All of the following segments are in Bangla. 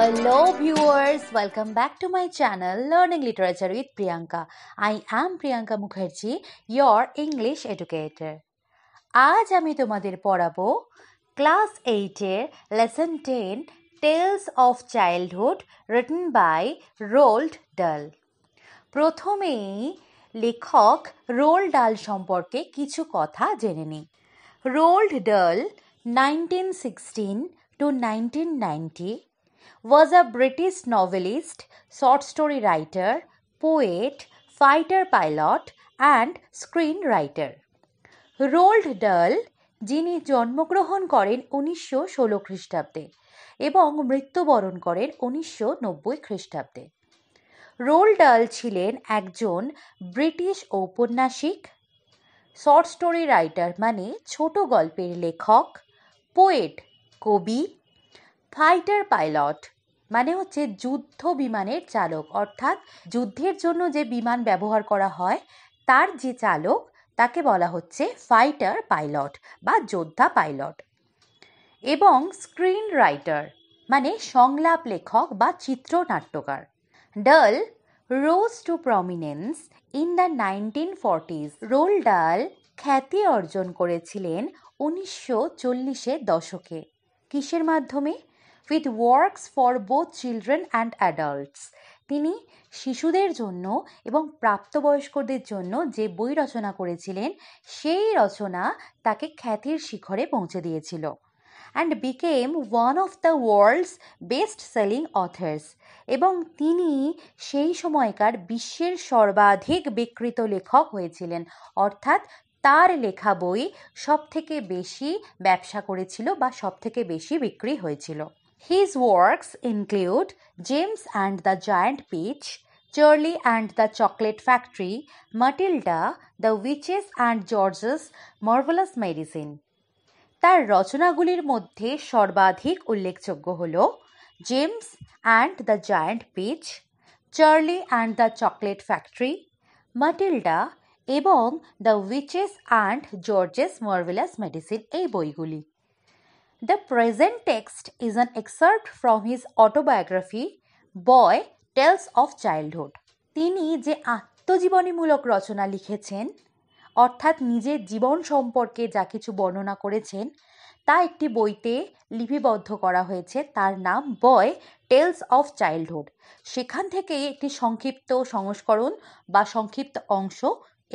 Hello viewers, welcome back to my channel Learning Literature with Priyanka. I am Priyanka Mukherjee, your English educator. আজ আমি তোমাদের পড়াবো class 8-এর lesson 10 Tales of Childhood written by Roald Dahl. প্রথমেই লেখক রোল্ড ডাল সম্পর্কে কিছু কথা জেনে নিই। রোল্ড ডাল 1916 to 1990 was a British novelist, short story writer, poet, fighter pilot and screenwriter. Ruled ডাল যিনি জন্মগ্রহণ করেন 1916 খ্রিস্টাব্দে এবং মৃত্যুবরণ করেন 1990 খ্রিস্টাব্দে। রোল্ড ডাল ছিলেন একজন ব্রিটিশ ঔপন্যাসিক, শর্ট স্টোরি রাইটার মানে ছোট গল্পের লেখক, পোয়েট কবি, ফাইটার পাইলট মানে হচ্ছে যুদ্ধ বিমানের চালক, অর্থাৎ যুদ্ধের জন্য যে বিমান ব্যবহার করা হয় তার যে চালক তাকে বলা হচ্ছে ফাইটার পাইলট বা যোদ্ধা পাইলট, এবং স্ক্রিন রাইটার মানে সংলাপ লেখক বা চিত্রনাট্যকার। ডাল rose to prominence in the 1940s. Ruled ডাল খ্যাতি অর্জন করেছিলেন 1940-এর দশকে। কিসের মাধ্যমে? with works for both children and adults. তিনি শিশুদের জন্য এবং প্রাপ্তবয়স্কদের জন্য যে বই রচনা করেছিলেন সেই রচনা তাকে খ্যাতির শিখরে পৌঁছে দিয়েছিল। and became one of the world's best selling authors. এবং তিনি সেই সময়কার বিশ্বের সর্বাধিক বিক্রিত লেখক হয়েছিলেন, অর্থাৎ তার লেখা বই সবথেকে বেশি ব্যবসা করেছিল বা সবথেকে বেশি বিক্রি হয়েছিল। His works include James and the Giant Peach, Charlie and the Chocolate Factory, Matilda, The Witches and George's Marvelous Medicine. তার রচনাগুলির মধ্যে সর্বাধিক উল্লেখযোগ্য হল James and the giant peach, Charlie and the chocolate factory, Matilda এবং the witches and George's marvellous medicine, এই বইগুলি। The present text is an excerpt from his autobiography Boy tales of childhood. তিনি যে আত্মজীবনীমূলক রচনা লিখেছেন, অর্থাৎ নিজের জীবন সম্পর্কে যা কিছু বর্ণনা করেছেন তা একটি বইতে লিপিবদ্ধ করা হয়েছে, তার নাম বয় টেলস অফ চাইল্ডহুড। সেখান থেকে একটি সংক্ষিপ্ত সংস্করণ বা সংক্ষিপ্ত অংশ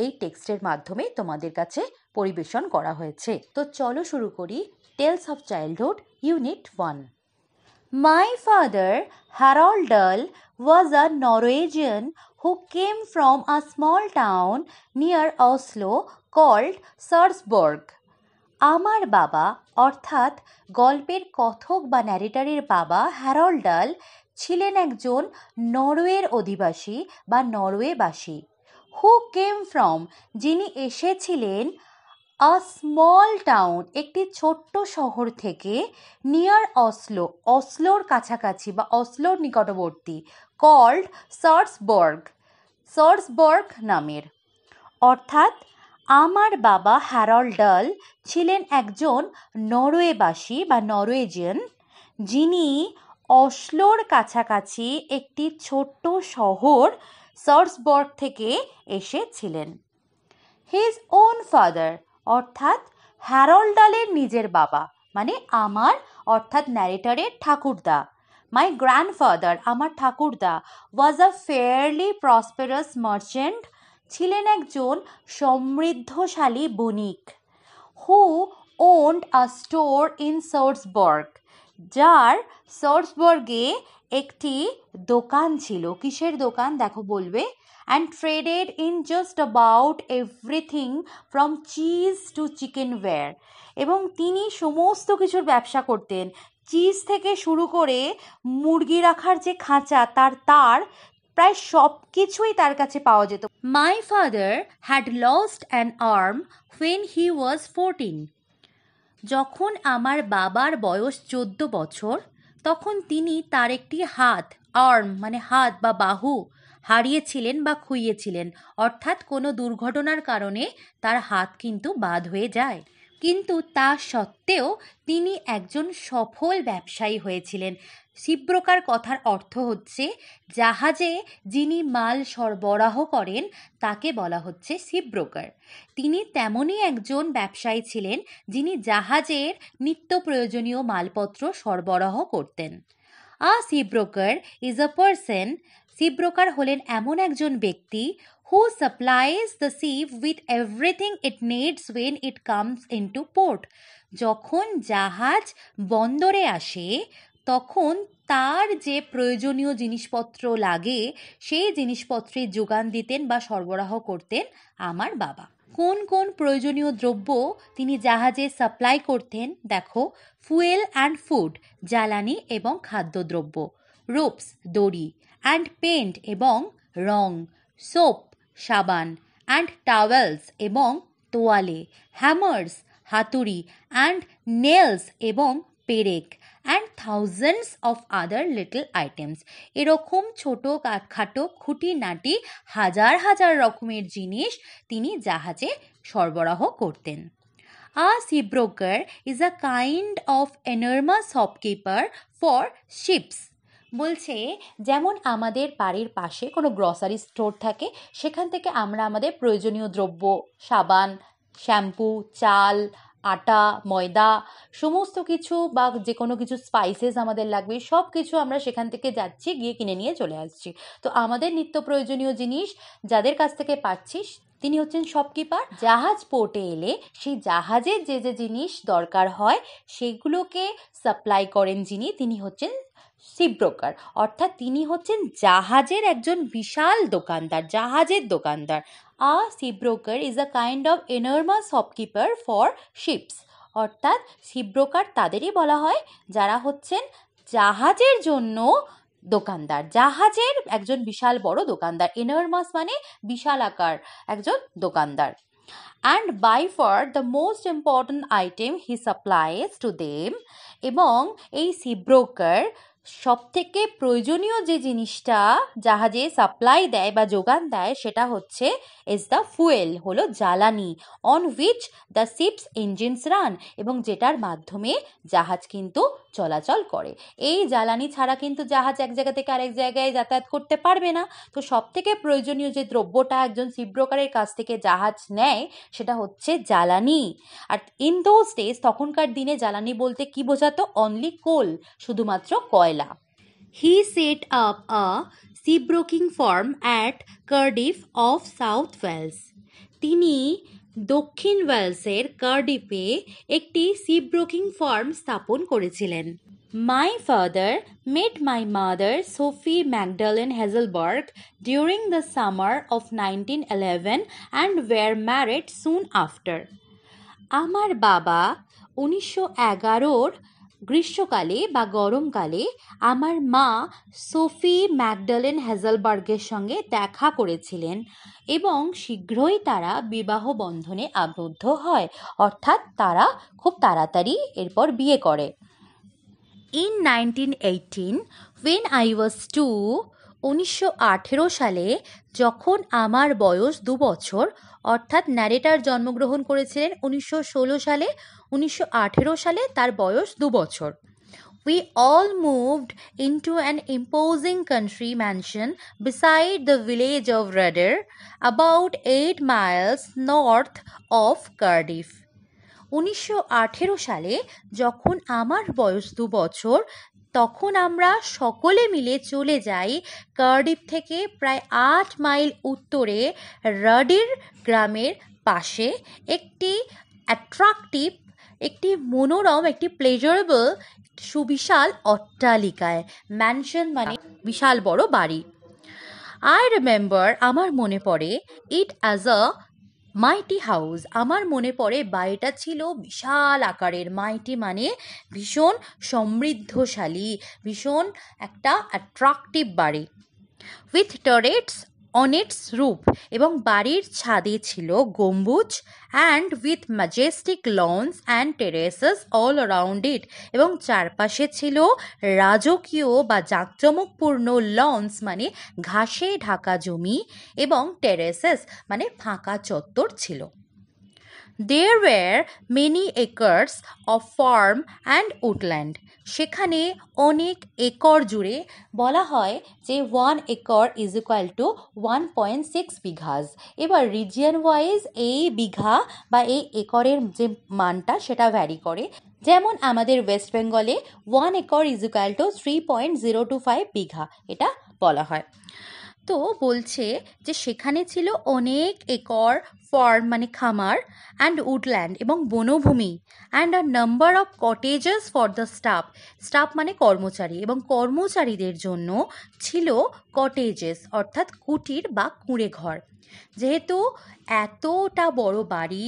এই টেক্সটের মাধ্যমে তোমাদের কাছে পরিবেশন করা হয়েছে। তো চলো শুরু করি tales of childhood unit 1। My father, Harold Dahl, was a Norwegian who came from a small town near Oslo called Sarpsborg. আমার বাবা অর্থাৎ গল্পের কথক বা ন্যারেটরের বাবা হ্যারল্ড ডাল ছিলেন একজন নরওয়ের অধিবাসী বা নরওয়েবাসী। হু কেম ফ্রম যিনি এসেছিলেন, আ স্মল টাউন একটি ছোট্ট শহর থেকে, নিয়ার অসলো অসলোর কাছাকাছি বা অসলোর নিকটবর্তী, কল্ড সার্পসবার্গ সার্পসবার্গ নামের। অর্থাৎ আমার বাবা হ্যারল্ড ডাল ছিলেন একজন নরওয়েবাসী বা নরওয়েজিয়ান, যিনি অসলোর কাছাকাছি একটি ছোট্ট শহর সার্পসবার্গ থেকে এসেছিলেন। হিজ ওন ফাদার অর্থাৎ হ্যারল্ড ডালের নিজের বাবা মানে আমার অর্থাৎ ন্যারেটরের ঠাকুরদা, মাই গ্র্যান্ডফাদার আমার ঠাকুরদা, ওয়াজ আ ফেয়ারলি প্রসপেরাস মার্চেন্ট ছিলেন একজন সমৃদ্ধশালী বণিক, হু ওন্ড আ স্টোর ইন সার্পসবার্গ যার সার্পসবার্গে একটি দোকান ছিল। কিসের দোকান দেখো বলবে, and traded in just about everything from cheese to chickenware, এবং তিনি সমস্ত কিছুর ব্যবসা করতেন, চিজ থেকে শুরু করে মুরগি রাখার যে খাঁচা তার প্রায় সব কিছুই তার কাছে পাওয়া যেত। My father had lost an arm when he was 14. যখন আমার বাবার বয়স 14 বছর তখন তিনি তার একটি হাত, আর্ম মানে হাত বা বাহু, হারিয়েছিলেন বা খুইয়েছিলেন, অর্থাৎ কোনো দুর্ঘটনার কারণে তার হাত কিন্তু বাদ হয়ে যায়। কিন্তু তা সত্ত্বেও তিনি একজন সফল ব্যবসায়ী হয়েছিলেন। শিপ ব্রোকার কথার অর্থ হচ্ছে জাহাজে যিনি মাল সরবরাহ করেন তাকে বলা হচ্ছে শিপ ব্রোকার। তিনি তেমনই একজন ব্যবসায়ী ছিলেন যিনি জাহাজের নিত্য প্রয়োজনীয় মালপত্র সরবরাহ করতেন। A ship broker is a person, ship broker হলেন এমন একজন ব্যক্তি who supplies the ship with everything it needs when it comes into port. যখন জাহাজ বন্দরে আসে তখন তার যে প্রয়োজনীয় জিনিসপত্র লাগে সেই জিনিসপত্রের যোগান দিতেন বা সরবরাহ করতেন আমার বাবা। কোন কোন প্রয়োজনীয় দ্রব্য তিনি জাহাজে সাপ্লাই করতেন দেখো, ফুয়েল অ্যান্ড ফুড, জ্বালানি এবং খাদ্যদ্রব্য, রোপস দড়ি, অ্যান্ড পেন্ট এবং রং, সোপ সাবান, অ্যান্ড টাওয়েলস এবং তোয়ালে, হ্যামার্স হাতুড়ি, অ্যান্ড নেলস এবং পেরেক, and thousands of other little items. এরকম ছোটো খাটো খুঁটিনাটি হাজার হাজার রকমের জিনিস তিনি জাহাজে সরবরাহ করতেন। A shipbroker is a kind of enormous shopkeeper for ships. বলছে যেমন আমাদের বাড়ির পাশে কোনো গ্রসারি স্টোর থাকে, সেখান থেকে আমরা আমাদের প্রয়োজনীয় দ্রব্য সাবান, শ্যাম্পু, চাল, আটা, ময়দা সমস্ত কিছু বা যে কোনো কিছু স্পাইসেস আমাদের লাগবে সব কিছু আমরা সেখান থেকে যাচ্ছি, গিয়ে কিনে নিয়ে চলে আসছি। তো আমাদের নিত্য প্রয়োজনীয় জিনিস যাদের কাছ থেকে পাচ্ছি তিনি হচ্ছেন শপকিপার। জাহাজ পোর্টে এলে সেই জাহাজের যে যে জিনিস দরকার হয় সেগুলোকে সাপ্লাই করেন যিনি, তিনি হচ্ছেন শিপ ব্রোকার, অর্থাৎ তিনি হচ্ছেন জাহাজের একজন বিশাল দোকানদার, জাহাজের দোকানদার। A ship broker is a kind of enormous shopkeeper for ships, অর্থাৎ শিপ ব্রোকার তাদেরই বলা হয় যারা হচ্ছেন জাহাজের জন্য দোকানদার, জাহাজের একজন বিশাল বড় দোকানদার। এনর্মাস মানে বিশাল আকার একজন দোকানদার। And by far the most important item he supplies to them, এবং এই শিপ ব্রোকার সব থেকে প্রয়োজনীয় যে জিনিসটা জাহাজে সাপ্লাই দেয় বা যোগান দেয় সেটা হচ্ছে ইজ দ্য ফুয়েল, হলো জ্বালানি, on which the ships engines run, এবং যেটার মাধ্যমে জাহাজ কিন্তু চলাচল করে। এই জ্বালানি ছাড়া কিন্তু জাহাজ এক জায়গা থেকে আরেক জায়গায় যাতায়াত করতে পারবে না। তো সব থেকে প্রয়োজনীয় যে দ্রব্যটা একজন শিপ ব্রোকারের কাছ থেকে জাহাজ নেয় সেটা হচ্ছে জ্বালানি। আর ইন দোজ ডেজ, তখনকার দিনে জ্বালানি বলতে কি বোঝাতো? অনলি কোল, শুধুমাত্র কয়লা। He set up a shipbroking firm at Cardiff of South Wales. তিনি দক্ষিণ ওয়েলসের কার্ডিফে একটি শিপব্রোকিং ফার্ম স্থাপন করেছিলেন। My father met my mother Sophie Magdalene Hazelberg during the summer of 1911 and were married soon after. আমার বাবা 1911 গ্রীষ্মকালে বা গরমকালে আমার মা সোফি ম্যাগডালেন হ্যাজেলবার্গের সঙ্গে দেখা করেছিলেন এবং শীঘ্রই তারা বিবাহ বন্ধনে আবদ্ধ হয়, অর্থাৎ তারা খুব তাড়াতাড়ি এরপর বিয়ে করে। In 1918, when I was 2, 1918 সালে যখন আমার বয়স 2 বছর, অর্থাৎ ন্যারেটার জন্মগ্রহণ করেছিলেন 1916 সালে, 1918 সালে তার বয়স 2 বছর। We all moved into an imposing country mansion beside the village of Rudder, about 8 miles north of Cardiff. 1918 সালে যখন আমার বয়স 2 বছর, তখন আমরা সকলে মিলে চলে যাই কার্ডিফ থেকে প্রায় 8 মাইল উত্তরে রাডির গ্রামের পাশে একটি অ্যাট্রাকটিভ, একটি মনোরম, একটি প্লেজারেবল, সুবিশাল অট্টালিকায়। ম্যানশন মানে বিশাল বড় বাড়ি। আই রিমেম্বার, আমার মনে পড়ে, ইট অ্যাজ আ মাইটি হাউস, আমার মনে পড়ে বাড়িটা ছিল বিশাল আকারের। মাইটি মানে ভীষণ সমৃদ্ধশালী, ভীষণ একটা অ্যাট্রাকটিভ বাড়ি। With turrets on its roof, এবং বাড়ির ছাদে ছিল গম্বুজ, and with majestic lawns and terraces all around it, এবং চারপাশে ছিল রাজকীয় বা জাঁকজমকপূর্ণ লনস মানে ঘাসে ঢাকা জমি, এবং টেরেসেস মানে ফাঁকা চত্বর ছিল। There were many acres of farm and woodland. সেখানে অনেক একর জুড়ে বলা হয় যে 1 একর ইজ ইকুয়াল টু 1.6 বিঘাস। এবার রিজিয়ন ওয়াইজ এই বিঘা বা এই একরের যে মানটা সেটা ভ্যারি করে। যেমন আমাদের ওয়েস্ট বেঙ্গলে 1 একর ইজ ইকুয়াল টু 3.025 বিঘা এটা বলা হয়। তো বলছে যে সেখানে ছিল অনেক একর ফার্ম মানে খামার অ্যান্ড উডল্যান্ড এবং বনভূমি and a number of cottages for the staff মানে কর্মচারী, এবং কর্মচারীদের জন্য ছিল কটেজেস অর্থাৎ কুটির বা কুঁড়ে ঘর। যেহেতু এতটা বড় বাড়ি,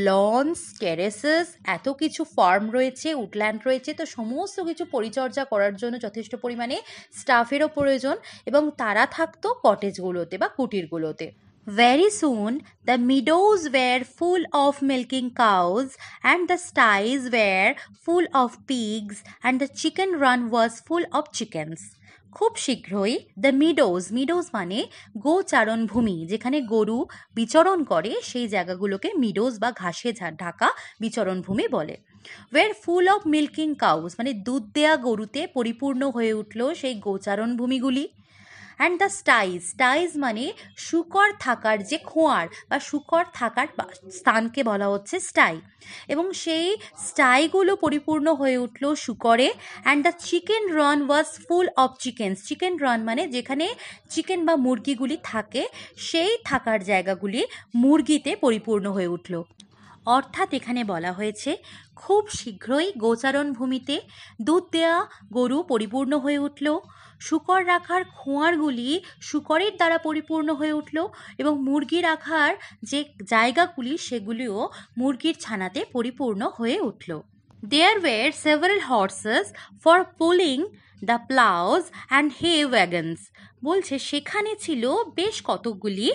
লন্স, টেরেসেস, এত কিছু ফার্ম রয়েছে, উডল্যান্ড রয়েছে, তো সমস্ত কিছু পরিচর্যা করার জন্য যথেষ্ট পরিমাণে স্টাফেরও প্রয়োজন, এবং তারা থাকতো কটেজগুলোতে বা কুটিরগুলোতে। Very soon the meadows were full of milking cows and the sties were full of pigs and the chicken run was full of chickens. খুব শীঘ্রই দ্য মিডোজ মানে গোচারণ ভূমি, যেখানে গরু বিচরণ করে সেই জায়গাগুলোকে মিডোজ বা ঘাসে ঢাকা বিচরণ ভূমি বলে। ওয়ের ফুল অফ মিল্কিং কাউস মানে দুধ দেয়া গরুতে পরিপূর্ণ হয়ে উঠল সেই গোচারণ ভূমিগুলি। অ্যান্ড দ্য স্টাইজ মানে শূকর থাকার যে খোঁয়ার বা শূকর থাকার স্থানকে বলা হচ্ছে স্টাই, এবং সেই স্টাইগুলো পরিপূর্ণ হয়ে উঠল শূকরে। And the chicken run was full of chicken run মানে যেখানে চিকেন বা মুরগিগুলি থাকে সেই থাকার জায়গাগুলি মুরগিতে পরিপূর্ণ হয়ে উঠল। অর্থাৎ এখানে বলা হয়েছে খুব শীঘ্রই গোচারণ ভূমিতে দুধ দেয়া গরু পরিপূর্ণ হয়ে উঠল, শূকর রাখার খোঁয়ারগুলি শূকরের দ্বারা পরিপূর্ণ হয়ে উঠল, এবং মুরগি রাখার যে জায়গাগুলি সেগুলিও মুরগির ছানাতে পরিপূর্ণ হয়ে উঠল। There were several horses for pulling the plows and hay wagons. বলছে সেখানে ছিল বেশ কতগুলি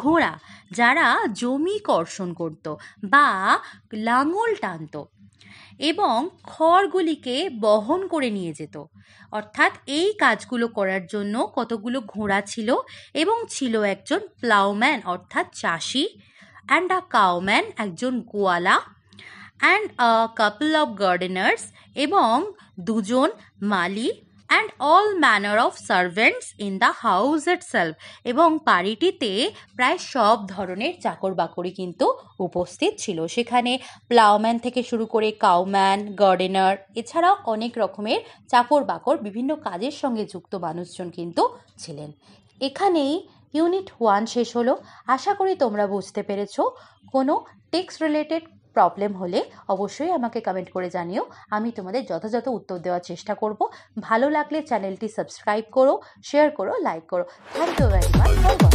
ঘোড়া যারা জমি কর্ষণ করত বা লাঙল টানত এবং খড়গুলিকে বহন করে নিয়ে যেত। অর্থাৎ এই কাজগুলো করার জন্য কতগুলো ঘোড়া ছিল, এবং ছিল একজন প্লাউম্যান অর্থাৎ চাষি, অ্যান্ড আ কাউম্যান একজন গোয়ালা, and a couple of gardeners এবং দুজন মালি, and all manner of servants in the house itself, এবং বাড়িটিতে প্রায় সব ধরনের চাকর বাকরি কিন্তু উপস্থিত ছিল। সেখানে প্লাউম্যান থেকে শুরু করে কাউম্যান, গার্ডেনার, এছাড়াও অনেক রকমের চাকর বাকর বিভিন্ন কাজের সঙ্গে যুক্ত মানুষজন কিন্তু ছিলেন। এখানেই ইউনিট 1 শেষ হলো। আশা করি তোমরা বুঝতে পেরেছো। কোনো টেক্সট রিলেটেড প্রবলেম হলে অবশ্যই আমাকে কমেন্ট করে জানিও, আমি তোমাদের যথাযথ উত্তর দেওয়ার চেষ্টা করব। ভালো লাগলে চ্যানেলটি সাবস্ক্রাইব করো, শেয়ার করো, লাইক করো। Thank you very much.